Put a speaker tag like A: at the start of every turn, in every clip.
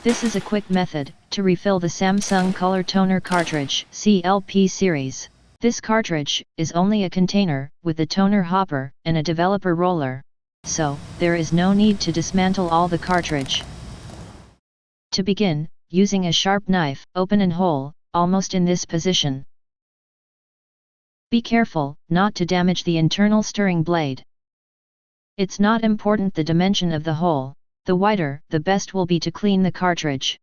A: This is a quick method to refill the Samsung Color Toner Cartridge CLP series. This cartridge is only a container with a toner hopper and a developer roller, so there is no need to dismantle all the cartridge. To begin, using a sharp knife, open an hole, almost in this position. Be careful not to damage the internal stirring blade. It's not important the dimension of the hole, the wider the best will be to clean the cartridge.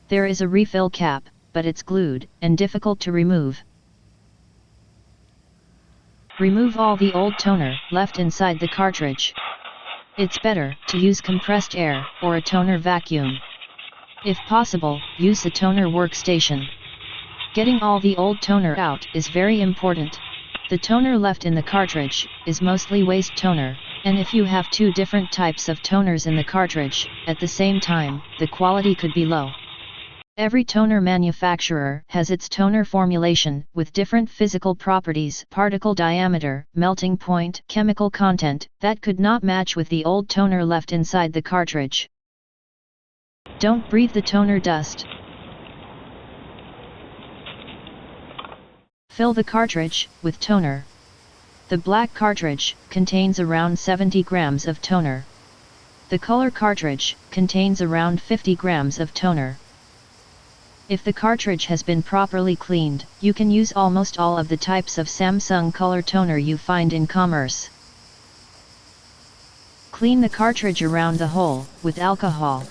A: There is a refill cap, but it's glued and difficult to remove. Remove all the old toner left inside the cartridge. It's better to use compressed air or a toner vacuum. If possible, use a toner workstation. Getting all the old toner out is very important. The toner left in the cartridge is mostly waste toner, and if you have two different types of toners in the cartridge at the same time, the quality could be low. Every toner manufacturer has its toner formulation with different physical properties, particle diameter, melting point, chemical content, that could not match with the old toner left inside the cartridge. Don't breathe the toner dust. Fill the cartridge with toner. The black cartridge contains around 70 grams of toner. The color cartridge contains around 50 grams of toner. If the cartridge has been properly cleaned, you can use almost all of the types of Samsung color toner you find in commerce. Clean the cartridge around the hole with alcohol.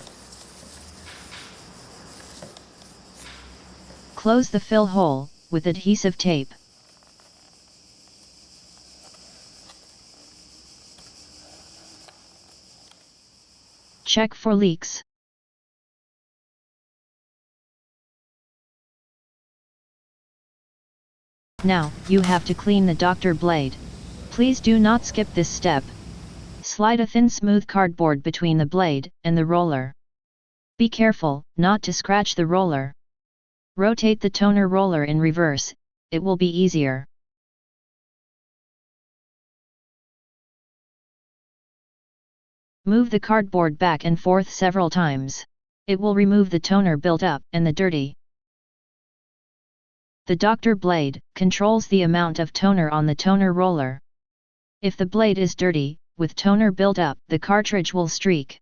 A: Close the fill hole with adhesive tape. Check for leaks. Now, you have to clean the doctor blade. Please do not skip this step. Slide a thin smooth cardboard between the blade and the roller. Be careful not to scratch the roller. Rotate the toner roller in reverse, it will be easier. Move the cardboard back and forth several times. It will remove the toner built up and the dirty. The doctor blade controls the amount of toner on the toner roller. If the blade is dirty, with toner built up, the cartridge will streak.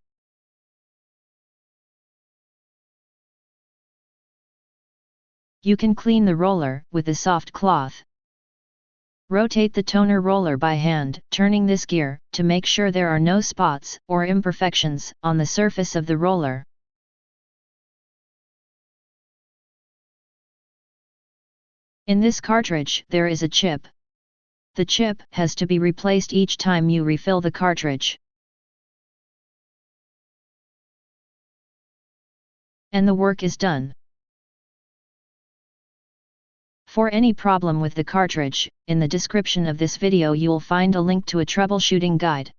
A: You can clean the roller with a soft cloth. Rotate the toner roller by hand, turning this gear to make sure there are no spots or imperfections on the surface of the roller. In this cartridge there is a chip. The chip has to be replaced each time you refill the cartridge. And the work is done. For any problem with the cartridge, in the description of this video you'll find a link to a troubleshooting guide.